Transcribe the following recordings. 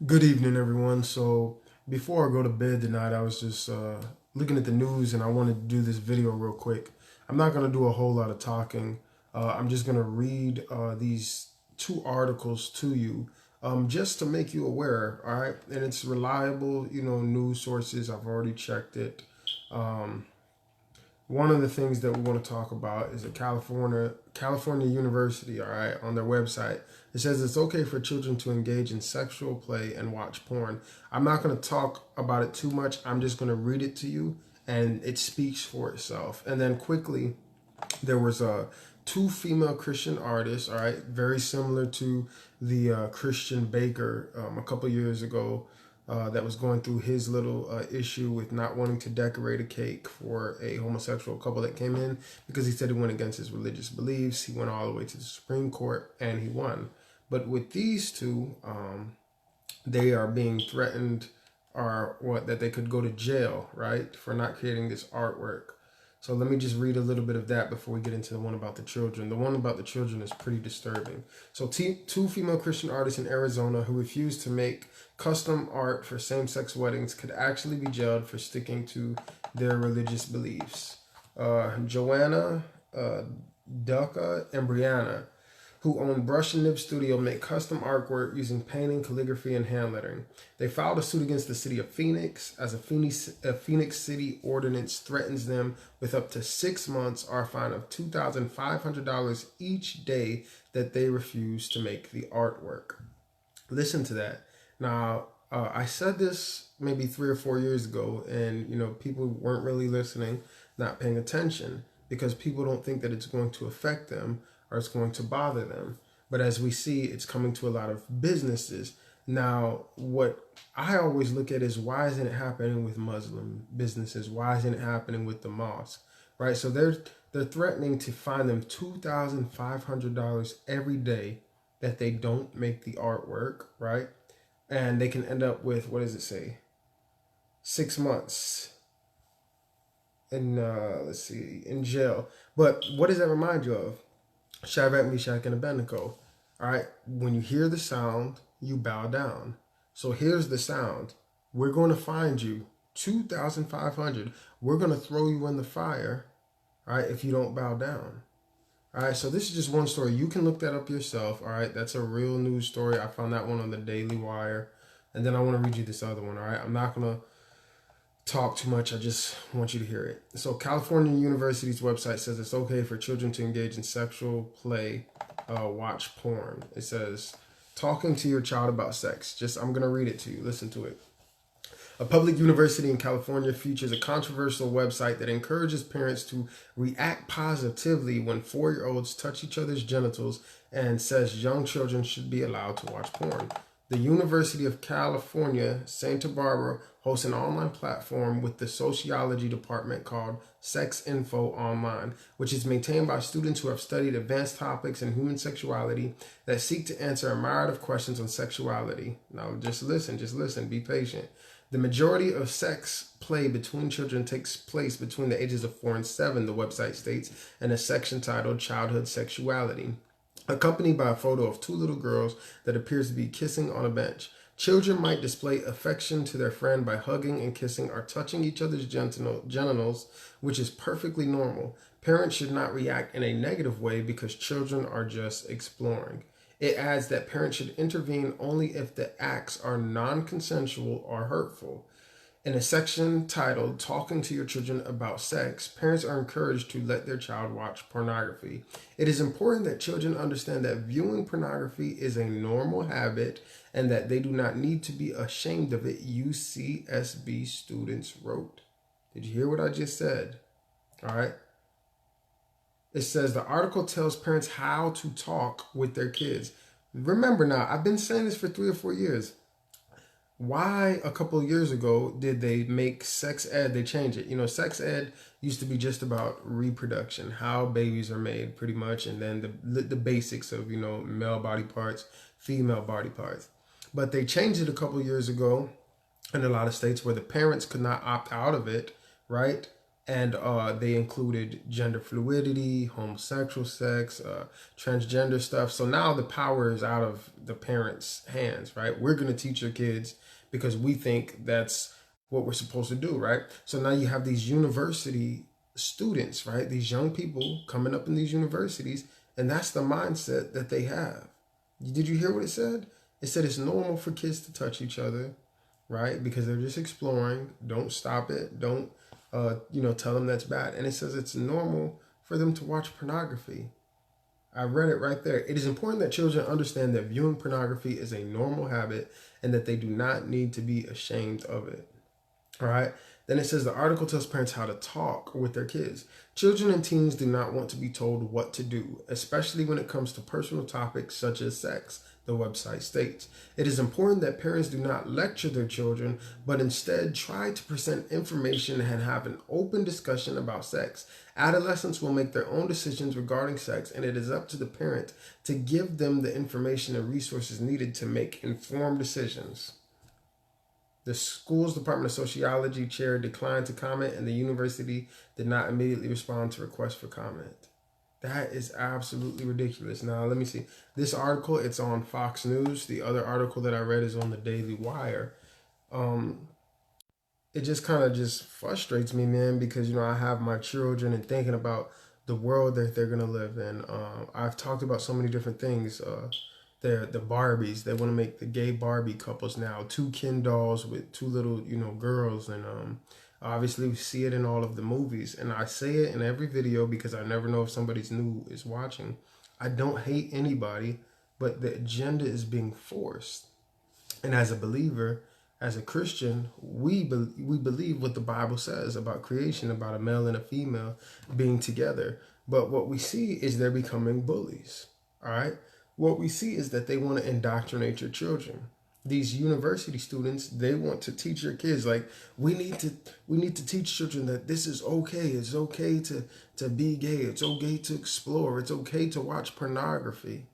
Good evening, everyone. So, before I go to bed tonight, I was just looking at the news and I wanted to do this video real quick. I'm not going to do a whole lot of talking. I'm just going to read these two articles to you just to make you aware, all right? And it's reliable, news sources. I've already checked it. Um, One of the things that we want to talk about is a California University, all right, on their website. It says it's okay for children to engage in sexual play and watch porn. I'm not going to talk about it too much. I'm just going to read it to you, and it speaks for itself. And then quickly, there was two female Christian artists, all right, very similar to the Christian Baker a couple years ago, that was going through his little issue with not wanting to decorate a cake for a homosexual couple that came in because he said he went against his religious beliefs. He went all the way to the Supreme Court and he won. But with these two, they are being threatened, or what, that they could go to jail, right, for not creating this artwork. So let me just read a little bit of that before we get into the one about the children. The one about the children is pretty disturbing. So two female Christian artists in Arizona who refused to make custom art for same-sex weddings could actually be jailed for sticking to their religious beliefs. Joanna Duca and Brianna, who own Brush and Nib Studio, make custom artwork using painting, calligraphy, and hand lettering. They filed a suit against the city of Phoenix as a Phoenix City ordinance threatens them with up to 6 months or a fine of $2,500 each day that they refuse to make the artwork. Listen to that. Now, I said this maybe 3 or 4 years ago, and people weren't really listening, not paying attention, because people don't think that it's going to affect them or it's going to bother them. But as we see, it's coming to a lot of businesses. Now, what I always look at is, why isn't it happening with Muslim businesses? Why isn't it happening with the mosque? Right? So they're threatening to fine them $2,500 every day that they don't make the artwork, right? And they can end up with, what does it say? 6 months in let's see, in jail. But what does that remind you of? Shadrach, Meshach, and Abednego. All right, when you hear the sound, you bow down. So here's the sound. We're going to find you 2,500. We're going to throw you in the fire, all right, if you don't bow down. All right, so this is just one story. You can look that up yourself. All right, that's a real news story. I found that one on the Daily Wire. And then I want to read you this other one. All right, I'm not going to talk too much. I just want you to hear it. So California University's website says it's okay for children to engage in sexual play, watch porn. It says talking to your child about sex. I'm going to read it to you. Listen to it. A public university in California features a controversial website that encourages parents to react positively when 4-year-olds touch each other's genitals and says young children should be allowed to watch porn. The University of California, Santa Barbara, hosts an online platform with the sociology department called Sex Info Online, which is maintained by students who have studied advanced topics in human sexuality that seek to answer a myriad of questions on sexuality. Now, just listen, be patient. The majority of sex play between children takes place between the ages of 4 and 7, the website states, in a section titled Childhood Sexuality, accompanied by a photo of two little girls that appears to be kissing on a bench. Children might display affection to their friend by hugging and kissing or touching each other's genitals, which is perfectly normal. Parents should not react in a negative way because children are just exploring. It adds that parents should intervene only if the acts are non-consensual or hurtful. In a section titled Talking to Your Children About Sex, parents are encouraged to let their child watch pornography. It is important that children understand that viewing pornography is a normal habit and that they do not need to be ashamed of it, UCSB students wrote. Did you hear what I just said? All right. It says the article tells parents how to talk with their kids. Remember now, I've been saying this for 3 or 4 years. Why a couple of years ago did they make sex ed? They changed it. Sex ed used to be just about reproduction, how babies are made, pretty much, and then the basics of male body parts, female body parts. But they changed it a couple of years ago in a lot of states where the parents could not opt out of it, right? And they included gender fluidity, homosexual sex, transgender stuff. So now the power is out of the parents' hands, right? We're going to teach your kids because we think that's what we're supposed to do, right? So now you have these university students, right? These young people coming up in these universities, and that's the mindset that they have. Did you hear what it said? It said it's normal for kids to touch each other, right? Because they're just exploring. Don't stop it. Don't, tell them that's bad. And it says it's normal for them to watch pornography. I read it right there. It is important that children understand that viewing pornography is a normal habit and that they do not need to be ashamed of it. All right. Then it says the article tells parents how to talk with their kids. Children and teens do not want to be told what to do, especially when it comes to personal topics such as sex, the website states. It is important that parents do not lecture their children, but instead try to present information and have an open discussion about sex. Adolescents will make their own decisions regarding sex, and it is up to the parent to give them the information and resources needed to make informed decisions. The school's Department of Sociology chair declined to comment, and the university did not immediately respond to requests for comment. That is absolutely ridiculous. Now, let me see. This article, it's on Fox News. The other article that I read is on the Daily Wire. It just kind of just frustrates me, man, because, I have my children and thinking about the world that they're going to live in. I've talked about so many different things. The Barbies. They want to make the gay Barbie couples now. 2 Ken dolls with 2 little, girls. And obviously we see it in all of the movies. And I say it in every video because I never know if somebody's new is watching. I don't hate anybody, but the agenda is being forced. And as a believer, as a Christian, we believe what the Bible says about creation, about a male and a female being together. But what we see is they're becoming bullies. All right? What we see is that they want to indoctrinate your children. These university students, they want to teach your kids, like, we need to teach children that this is okay. It's okay to be gay. It's okay to explore. It's okay to watch pornography.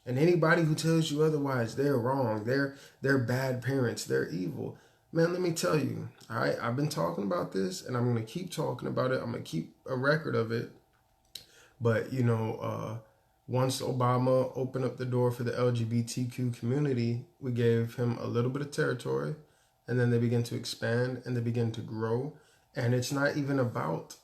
And anybody who tells you otherwise, they're wrong. They're bad parents. They're evil. Man, let me tell you, all right? I've been talking about this, and I'm going to keep talking about it. I'm going to keep a record of it. But, once Obama opened up the door for the LGBTQ community, we gave him a little bit of territory, and then they began to expand and they began to grow. And it's not even about,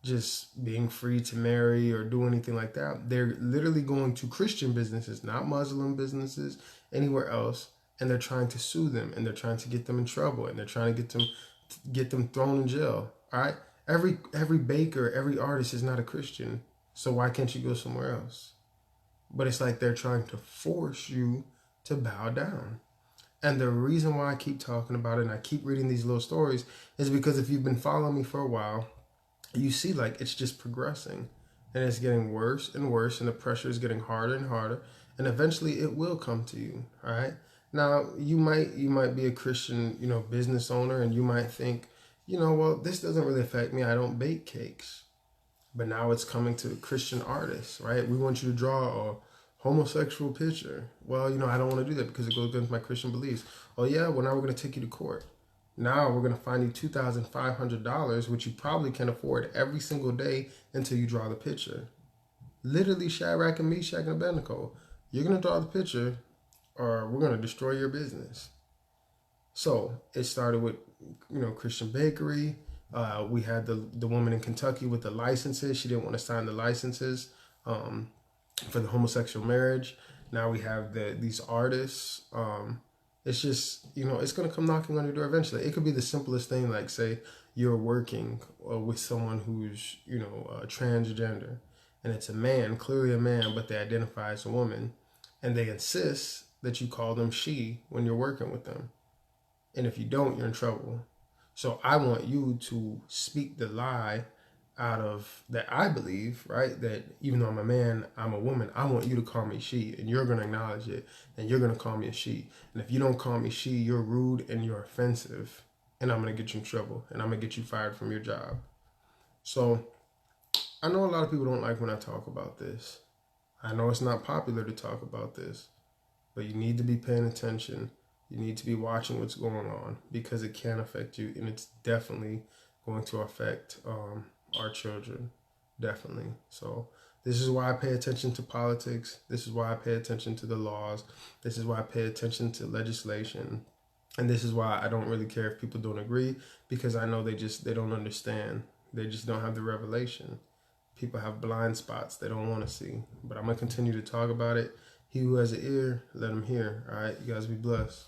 just being free to marry or do anything like that. They're literally going to Christian businesses, not Muslim businesses, anywhere else, and they're trying to sue them, and they're trying to get them in trouble, and they're trying to get them thrown in jail. All right, every baker, every artist is not a Christian. So why can't you go somewhere else? But it's like they're trying to force you to bow down. And the reason why I keep talking about it and I keep reading these little stories is because if you've been following me for a while, you see like it's just progressing. And it's getting worse and worse, and the pressure is getting harder and harder. And eventually it will come to you. All right. Now you might be a Christian, business owner, and you might think, well, this doesn't really affect me. I don't bake cakes. But now it's coming to Christian artists, right? We want you to draw a homosexual picture. Well, I don't want to do that because it goes against my Christian beliefs. Oh, yeah? Well, now we're going to take you to court. Now we're going to fine you $2,500, which you probably can afford every single day until you draw the picture. Literally, Shadrach and Meshach and Abednego. You're going to draw the picture or we're going to destroy your business. So it started with, Christian Bakery. We had the woman in Kentucky with the licenses. She didn't want to sign the licenses for the homosexual marriage. Now we have these artists. It's just, it's going to come knocking on your door eventually. It could be the simplest thing, like, say, you're working with someone who's, transgender. And it's a man, clearly a man, but they identify as a woman. And they insist that you call them she when you're working with them. And if you don't, you're in trouble. So I want you to speak the lie out of that I believe, right? That even though I'm a man, I'm a woman. I want you to call me she, and you're going to acknowledge it, and you're going to call me a she. And if you don't call me she, you're rude and you're offensive, and I'm going to get you in trouble, and I'm going to get you fired from your job. So I know a lot of people don't like when I talk about this. I know it's not popular to talk about this, but you need to be paying attention. You need to be watching what's going on because it can affect you, and it's definitely going to affect our children, definitely. So this is why I pay attention to politics. This is why I pay attention to the laws. This is why I pay attention to legislation. And this is why I don't really care if people don't agree, because I know they don't understand. They just don't have the revelation. People have blind spots they don't want to see. But I'm going to continue to talk about it. He who has an ear, let him hear. All right, you guys be blessed.